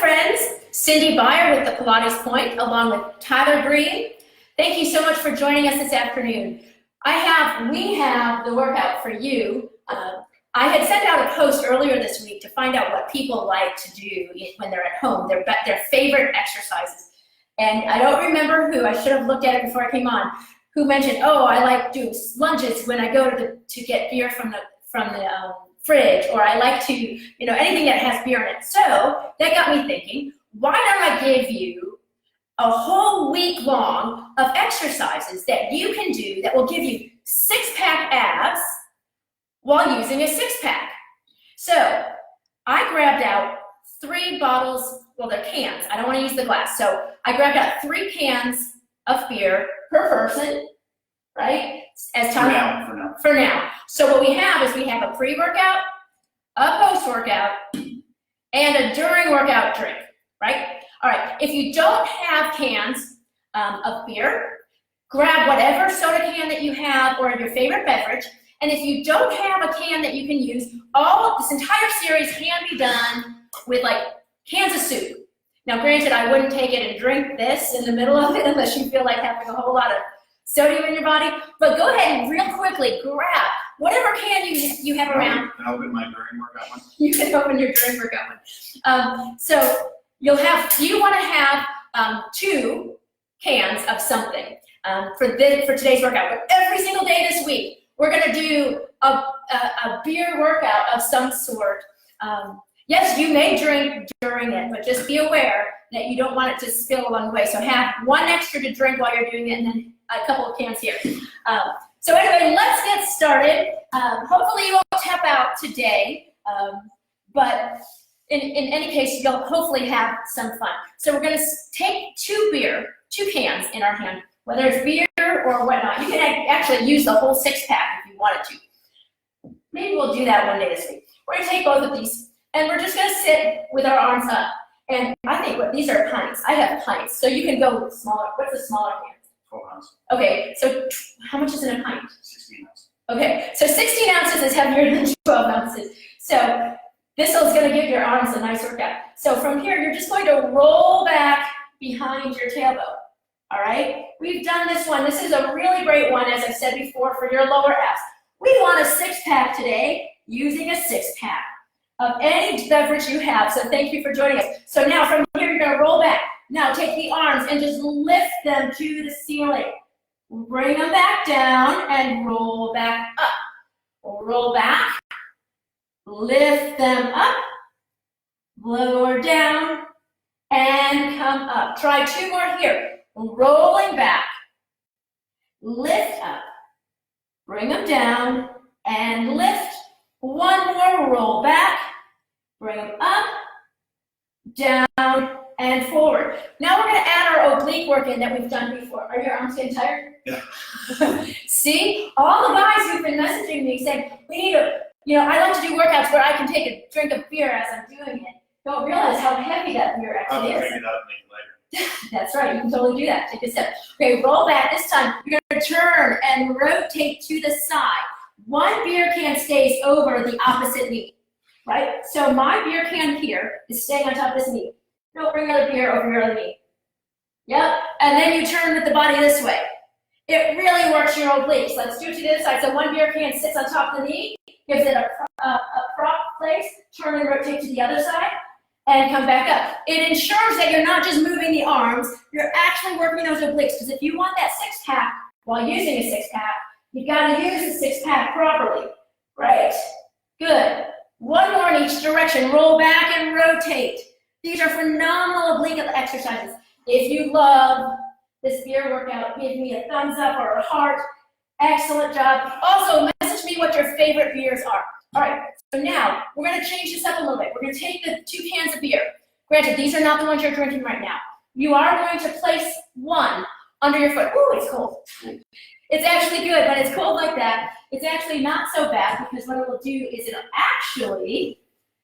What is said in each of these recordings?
friends, Cindy Byer with the Pilates Point, along with Tyler Green. Thank you so much for joining us this afternoon. We have the workout for you. I had sent out a post earlier this week to find out what people like to do when they're at home, their favorite exercises. And I don't remember who, I should have looked at it before I came on, who mentioned, oh, I like doing lunges when I go to get beer from the fridge, or I like to, anything that has beer in it. So that got me thinking, why don't I give you a whole week long of exercises that you can do that will give you six-pack abs while using a six-pack. So I grabbed out 3 bottles, well, they're cans. I don't want to use the glass. So I grabbed out 3 cans of beer per person, right? As time for now. So what we have is we have a pre-workout, a post-workout, and a during workout drink, right? All right, if you don't have cans of beer, grab whatever soda can that you have or your favorite beverage. And if you don't have a can that you can use, this entire series can be done with like cans of soup. Now granted, I wouldn't take it and drink this in the middle of it unless you feel like having a whole lot of sodium in your body, but go ahead and real quickly grab whatever can you have around. Can I open my during workout one? You can open your during workout one. So you want to have 2 cans of something for today's workout. But every single day this week, we're going to do a beer workout of some sort. Yes, you may drink during it, but just be aware that you don't want it to spill along the way. So have 1 extra to drink while you're doing it, and then a couple of cans here. So anyway, let's get started. Hopefully you won't tap out today, but in any case, you'll hopefully have some fun. So we're going to take 2 cans in our hand, whether it's beer or whatnot. You can actually use the whole 6-pack if you wanted to. Maybe we'll do that one day this week. We're going to take both of these, and we're just going to sit with our arms up. And I think these are pints. I have pints, so you can go smaller. What's the smaller can? 12 ounces. Okay, so how much is in a pint? 16 ounces. Okay, so 16 ounces is heavier than 12 ounces. So this is going to give your arms a nice workout. So from here, you're just going to roll back behind your tailbone. All right, we've done this one. This is a really great one, as I said before, for your lower abs. We want a 6-pack today using a 6-pack of any beverage you have. So thank you for joining us. So now from here, you're going to roll back. Now take the arms and just lift them to the ceiling. Bring them back down and roll back up. Roll back, lift them up, lower down, and come up. Try 2 more here. Rolling back, lift up, bring them down, and lift. 1 more, roll back, bring them up, down, and forward. Now we're going to add our oblique work in that we've done before. Are your arms getting tired? Yeah. See, all the guys who've been messaging me saying, we need I like to do workouts where I can take a drink of beer as I'm doing it. Don't realize how heavy that beer actually is. I'll figure it out and make it later. That's right, you can totally do that. Take a step. Okay, roll back. This time, you're going to turn and rotate to the side. 1 beer can stays over the opposite knee, right? So my beer can here is staying on top of this knee. Don't bring another beer over your other knee. Yep, and then you turn with the body this way. It really works your obliques. Let's do it to the other side. So 1 beer can sits on top of the knee, gives it a prop place, turn and rotate to the other side, and come back up. It ensures that you're not just moving the arms, you're actually working those obliques, because if you want that 6-pack while using a 6-pack, you gotta use the 6-pack properly. Right, good. 1 more in each direction. Roll back and rotate. These are phenomenal oblique exercises. If you love this beer workout, give me a thumbs up or a heart. Excellent job. Also, message me what your favorite beers are. All right, so now we're going to change this up a little bit. We're going to take the 2 cans of beer. Granted, these are not the ones you're drinking right now. You are going to place 1 under your foot. Ooh, it's cold. It's actually good, but it's cold like that. It's actually not so bad, because what it will do is it'll actually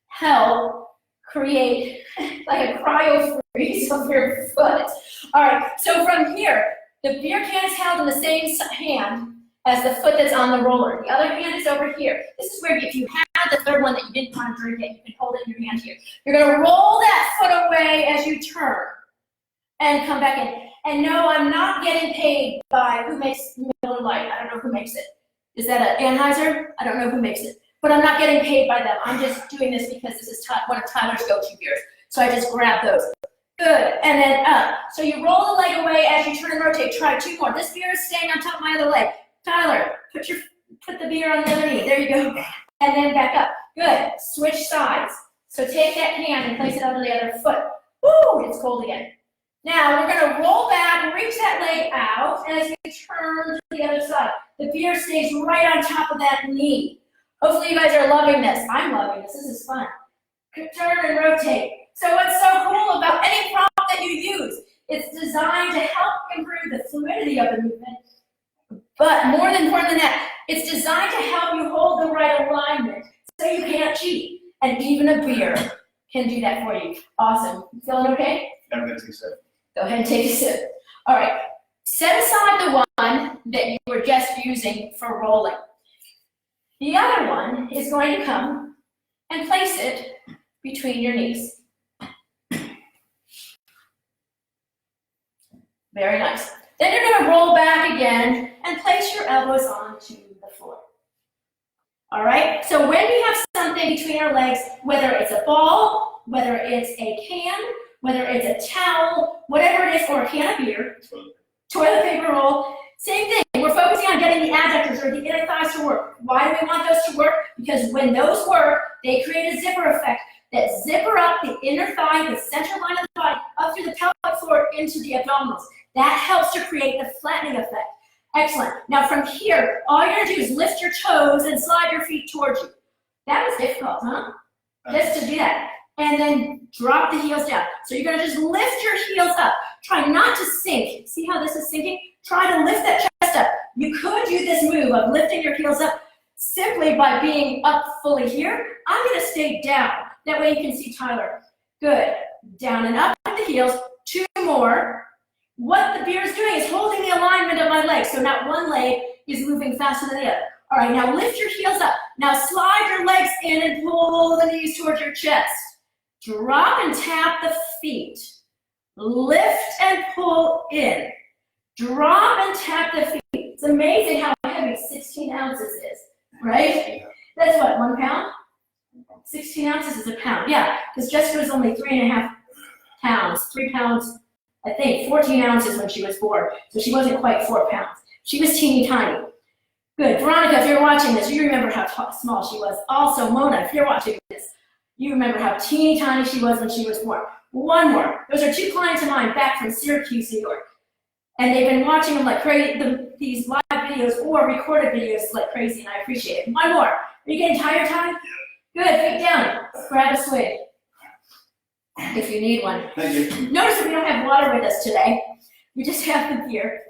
help create like a cryo freeze of your foot. All right, so from here, the beer can is held in the same hand as the foot that's on the roller. The other hand is over here. This is where if you had the third one that you didn't want to drink it, you can hold it in your hand here. You're going to roll that foot away away as you turn and come back in. And no, I'm not getting paid by who makes Miller Lite. I don't know who makes it. Is that an Anheuser? I don't know who makes it. But I'm not getting paid by them. I'm just doing this because this is one of Tyler's go-to beers. So I just grab those. Good, and then up. So you roll the leg away as you turn and rotate. Try 2 more. This beer is staying on top of my other leg. Tyler, put the beer on the other knee. There you go. And then back up. Good. Switch sides. So take that hand and place it under the other foot. Woo! It's cold again. Now we're going to roll back and reach that leg out as we turn to the other side. The beer stays right on top of that knee. Hopefully you guys are loving this. I'm loving this. This is fun. Turn and rotate. So what's so cool about any prop that you use, it's designed to help improve the fluidity of the movement. But more important than that, it's designed to help you hold the right alignment so you can't cheat. And even a beer can do that for you. Awesome. Feeling okay? I'm going to take a sip. Go ahead and take a sip. All right. Set aside the one that you were just using for rolling. The other one is going to come and place it between your knees. Very nice. Then you're going to roll back again and place your elbows onto the floor. All right? So when we have something between our legs, whether it's a ball, whether it's a can, whether it's a towel, whatever it is, or a can of beer, toilet paper roll, same thing. We're focusing on getting the adductors or the inner thighs to work. Why do we want those to work? Because when those work, they create a zipper effect that zipper up the inner thigh, the center line of the body, up through the pelvic floor into the abdominals. That helps to create the flattening effect. Excellent. Now from here, all you're going to do is lift your toes and slide your feet towards you. That was difficult, huh? Just to do that. And then drop the heels down. So you're going to just lift your heels up. Try not to sink. See how this is sinking? Try to lift that chest up. You could do this move of lifting your heels up simply by being up fully here. I'm going to stay down. That way you can see Tyler. Good. Down and up with the heels. 2 more. What the beer is doing is holding the alignment of my legs, so not one leg is moving faster than the other. All right, now lift your heels up. Now slide your legs in and pull the knees towards your chest. Drop and tap the feet. Lift and pull in. Drop and tap the feet. It's amazing how heavy 16 ounces is, right? That's what, 1 pound? 16 ounces is a pound, yeah, because Jessica was only 3.5 pounds, 3 pounds, I think, 14 ounces when she was 4, so she wasn't quite 4 pounds. She was teeny tiny. Good. Veronica, if you're watching this, you remember how small she was. Also, Mona, if you're watching this, you remember how teeny tiny she was when she was 4. 1 more. Those are 2 clients of mine back from Syracuse, New York. And they've been watching them like crazy, these live videos or recorded videos like crazy, and I appreciate it. 1 more. Are you getting tired, Ty? Good. Feet down. Grab a swig if you need one. Thank you. Notice that we don't have water with us today. We just have the beer.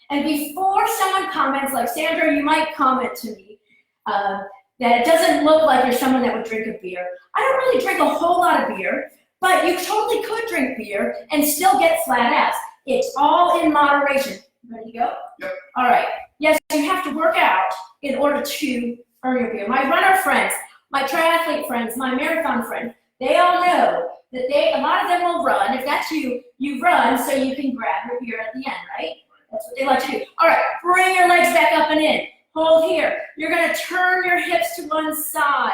And before someone comments, like Sandra, you might comment to me that it doesn't look like you're someone that would drink a beer. I don't really drink a whole lot of beer, but you totally could drink beer and still get flat abs. It's all in moderation. Ready to go? Yep. All right. Yes, you have to work out in order to earn your beer. My runner friends, my triathlete friends, my marathon friends, they all know that a lot of them will run. If that's you, you run so you can grab your beer at the end, right? That's what they like to do. All right, bring your legs back up and in. Hold here. You're going to turn your hips to one side.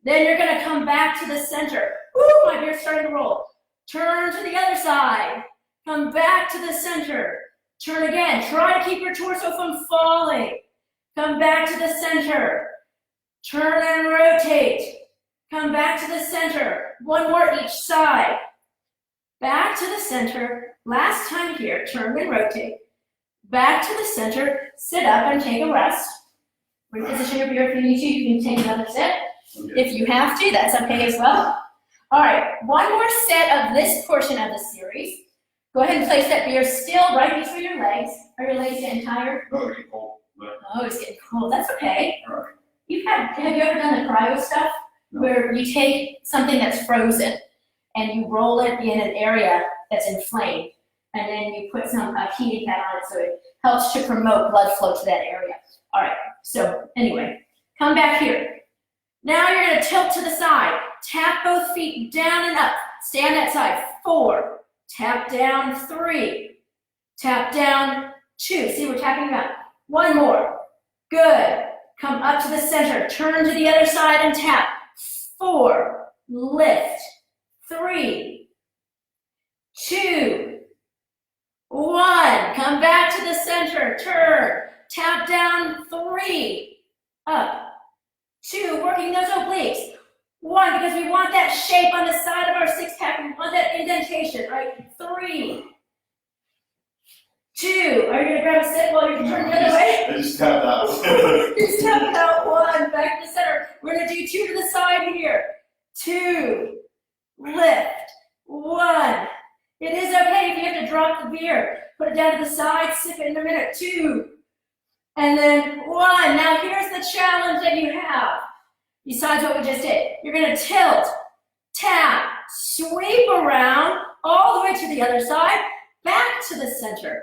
Then you're going to come back to the center. Woo, my beer's starting to roll. Turn to the other side. Come back to the center. Turn again. Try to keep your torso from falling. Come back to the center. Turn and rotate. Come back to the center. 1 more each side. Back to the center. Last time here. Turn and rotate. Back to the center. Sit up and take a rest. Reposition your beer if you need to. You can take another sip. If you have to, that's okay as well. All right, 1 more set of this portion of the series. Go ahead and place that beer still right between your legs. Are your legs getting tired? Oh, it's getting cold. Oh, it's getting cold. That's okay. All right. Have you ever done the cryo stuff? No. Where you take something that's frozen and you roll it in an area that's inflamed, and then you put some heating pad on it so it helps to promote blood flow to that area. All right, so anyway, come back here. Now you're going to tilt to the side. Tap both feet down and up. Stay on that side. 4. Tap down. 3. Tap down. 2. See, we're tapping them out. 1 more. Good. Come up to the center. Turn to the other side and tap. 4. Lift. 3. 2. 1. Come back to the center. Turn. Tap down. 3. Up. 2. Working those obliques. 1, because we want that shape on the side of our six-pack. We want that indentation, right? 3. 2. Are you going to grab a sit while you're turning the other way? I just tapped out. Just tap it out. 1. Back to the center. We're going to do 2 to the side here. 2. Lift. 1. It is okay if you have to drop the beer. Put it down to the side. Sip it in a minute. 2. And then 1. Now here's the challenge that you have. Besides what we just did, you're going to tilt, tap, sweep around all the way to the other side, back to the center.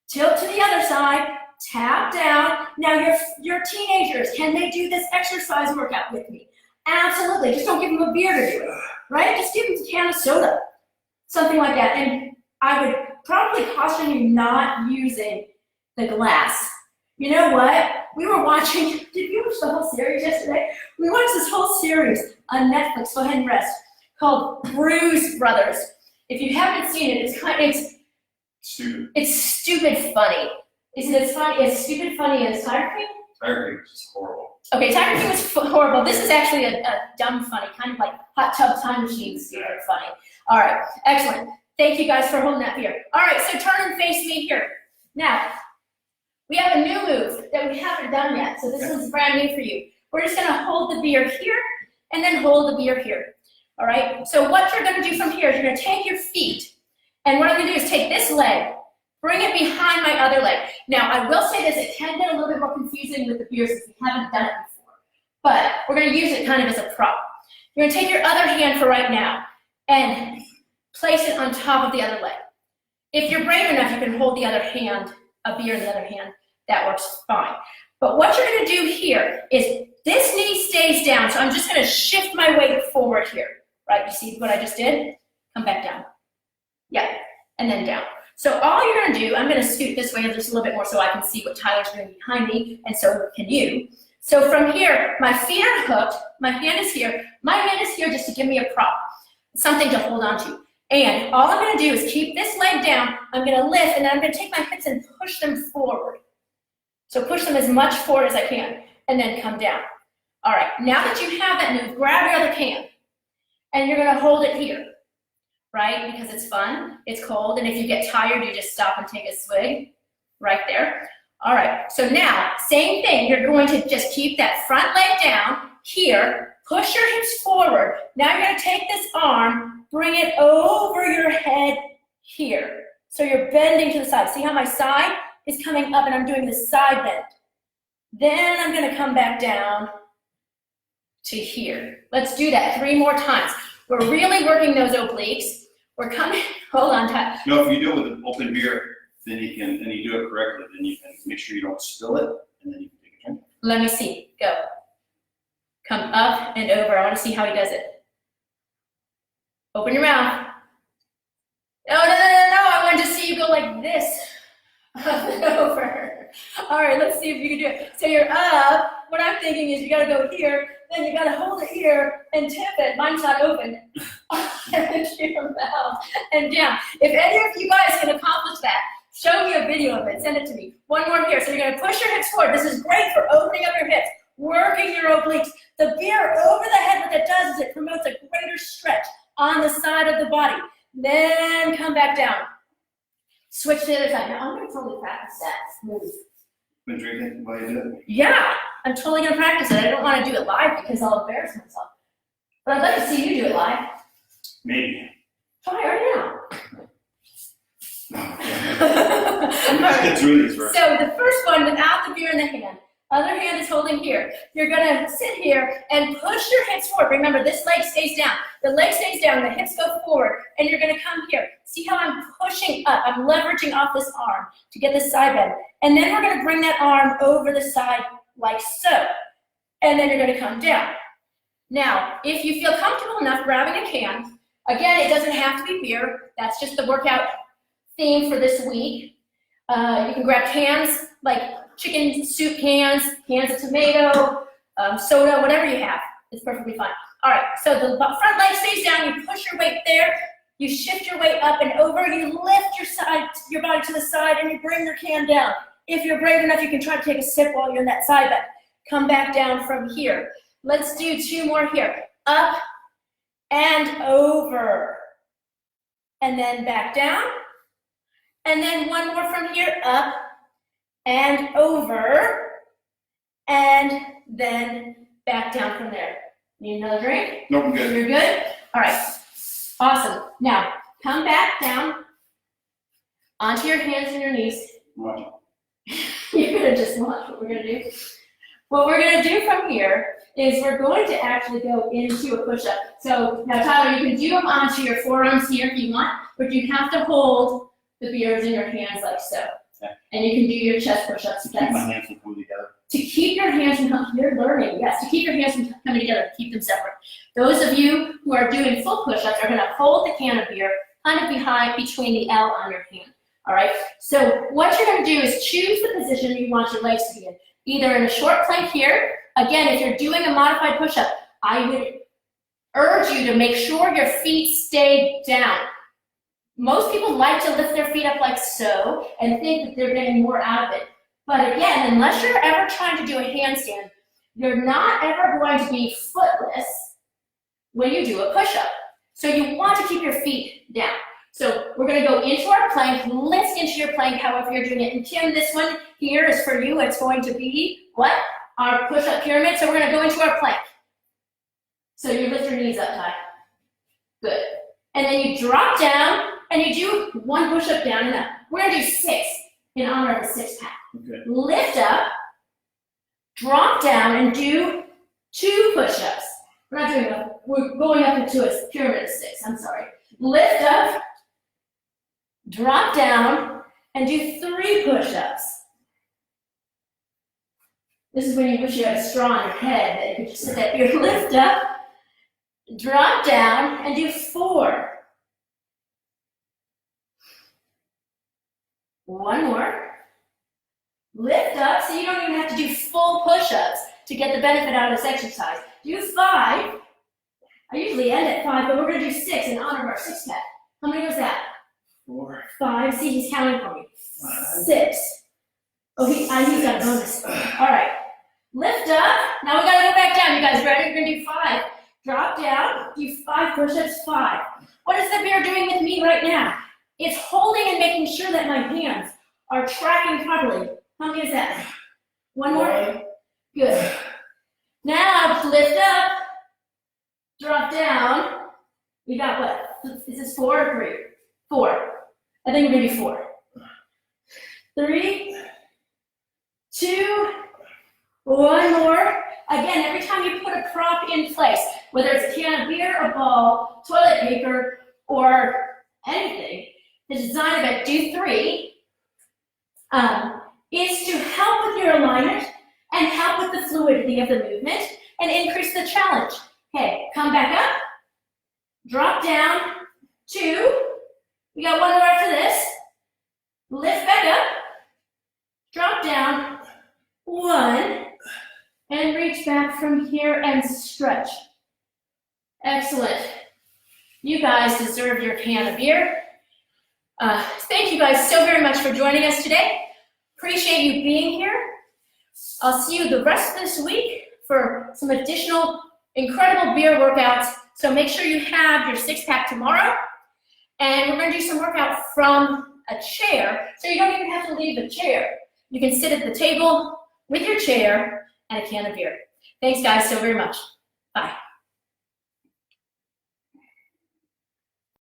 Tilt to the other side, tap down. Now your teenagers, can they do this exercise workout with me? Absolutely. Just don't give them a beer to do it, right? Just give them a can of soda, something like that. And I would probably caution you not using the glass. You know what? We were watching, did you watch the whole series yesterday? We watched this whole series on Netflix, go ahead and rest, called Bruise Brothers. If you haven't seen it, it's Stupid. It's stupid funny. Isn't it funny? It's stupid funny and it's Tiger King? Tiger King was just horrible. Okay, Tiger King was horrible. This is actually a dumb funny, kind of like Hot Tub Time Machine stupid funny. All right, excellent. Thank you guys for holding that beer. All right, so turn and face me here. Now, we have a new move that we haven't done yet, so this is brand new for you. We're just gonna hold the beer here and then hold the beer here, all right? So what you're gonna do from here is you're gonna take your feet, and what I'm gonna do is take this leg, bring it behind my other leg. Now, I will say this, it can get a little bit more confusing with the beers if you haven't done it before, but we're gonna use it kind of as a prop. You're gonna take your other hand for right now and place it on top of the other leg. If you're brave enough, you can hold the other hand, a beer in the other hand. That works fine. But what you're going to do here is this knee stays down, so I'm just going to shift my weight forward here, right? You see what I just did? Come back down. Yeah, and then down. So all you're going to do, I'm going to scoot this way just a little bit more so I can see what Tyler's doing behind me, and so can you. So from here, my feet are hooked, my hand is here, my hand is here just to give me a prop, something to hold on to. And all I'm going to do is keep this leg down, I'm going to lift, and then I'm going to take my hips and push them forward. So push them as much forward as I can, and then come down. All right, now that you have that move, grab your other can, and you're gonna hold it here, right? Because it's fun, it's cold, and if you get tired, you just stop and take a swig, right there. All right, so now, same thing, you're going to just keep that front leg down here, push your hips forward. Now you're gonna take this arm, bring it over your head here. So you're bending to the side. See how my side is coming up and I'm doing the side bend. Then I'm gonna come back down to here. Let's do that 3 more times. We're really working those obliques. We're coming, hold on, Ty. You know, if you do it with an open beer, then you can, and you do it correctly, then you can make sure you don't spill it, and then you can take a drink. Let me see, go. Come up and over, I wanna see how he does it. Open your mouth. No, I wanted to see you go like this. Up and over. All right, let's see if you can do it. So you're up. What I'm thinking is you gotta go here, then you gotta hold it here and tip it. Mine's not open. And your mouth and down. If any of you guys can accomplish that, show me a video of it. Send it to me. 1 more here. So you're gonna push your hips forward. This is great for opening up your hips, working your obliques. The beer over the head, what that does is it promotes a greater stretch on the side of the body. Then come back down. Switch to the other side. Now I'm gonna totally practice that move. Been drinking while you do it? Yeah, I'm totally gonna practice it. I don't wanna do it live because I'll embarrass myself. But I'd like to see you do it live. Maybe. Try right now. No. Let's get through these first. So the first one, without the beer in the hand, other hand is holding here. You're gonna sit here and push your hips forward. Remember, this leg stays down. The leg stays down, the hips go forward, and you're gonna come here. See how I'm pushing up? I'm leveraging off this arm to get this side bend. And then we're gonna bring that arm over the side like so. And then you're gonna come down. Now, if you feel comfortable enough grabbing a can, Again, it doesn't have to be beer. That's just the workout theme for this week. You can grab cans, like chicken soup cans, cans of tomato, soda, whatever you have. It's perfectly fine. All right, so the front leg stays down. You push your weight there. You shift your weight up and over. You lift your body to the side, and you bring your can down. If you're brave enough, you can try to take a sip while you're in that side bend. Come back down from here. Let's do 2 more here. Up and over. And then back down. And then 1 more from here. Up and over. And then back down from there. Need another drink? Nope, I'm good. You're good? All right. Awesome. Now, come back down onto your hands and your knees. Watch. You're going to just watch what we're going to do. What we're going to do from here is we're going to actually go into a push-up. So now, Tyler, you can do them onto your forearms here if you want, but you have to hold the beers in your hands like so. Okay. And you can do your chest push-ups. Keep my hands from coming together. To keep your hands from you're learning, yes, to keep your hands from coming together, keep them separate. Those of you who are doing full push-ups are going to hold the can of beer kind of behind between the L on your hand. All right, so what you're going to do is choose the position you want your legs to be in. Either in a short plank here. Again, if you're doing a modified push-up, I would urge you to make sure your feet stay down. Most people like to lift their feet up like so and think that they're getting more out of it. But again, unless you're ever trying to do a handstand, you're not ever going to be footless when you do a push-up. So you want to keep your feet down. So we're going to go into our plank, lift into your plank however you're doing it. And Kim, this one here is for you. It's going to be what? Our push-up pyramid. So we're going to go into our plank. So you lift your knees up high. Good. And then you drop down and you do 1 push-up down and up. We're going to do 6 in honor of the 6-pack. Okay. Lift up, drop down, and do 2 push-ups. We're not doing that. We're going up into a pyramid of 6. I'm sorry. Lift up, drop down, and do 3 push-ups. This is when you wish you had a straw in your head that you could just sit there. You lift up, drop down, and do 4. 1 more. Lift up, so you don't even have to do full push-ups to get the benefit out of this exercise. Do 5. I usually end at 5, but we're going to do 6 in honor of our 6-pack. How many was that? 4. 5. See, he's counting for me. 5. 6. Oh, he's got a bonus. All right. Lift up. Now we got to go back down. You guys ready? We're going to do 5. Drop down. Do 5 push-ups. 5. What is the bear doing with me right now? It's holding and making sure that my hands are tracking properly. How many is that? 1 more? Good. Now, lift up, drop down. We got what? Is this 4 or 3? 4. I think we're going to do 4. 3, 2, 1 more. Again, every time you put a prop in place, whether it's a can of beer, a ball, toilet paper, or anything, the design of it, do 3, is to help with your alignment and help with the fluidity of the movement and increase the challenge. Okay, come back up, drop down, 2, we got 1 more after this, lift back up, drop down, 1, and reach back from here and stretch. Excellent. You guys deserve your can of beer. Thank you guys so very much for joining us today. Appreciate you being here. I'll see you the rest of this week for some additional incredible beer workouts. So make sure you have your 6-pack tomorrow. And we're going to do some workout from a chair. So you don't even have to leave the chair. You can sit at the table with your chair and a can of beer. Thanks guys so very much. Bye.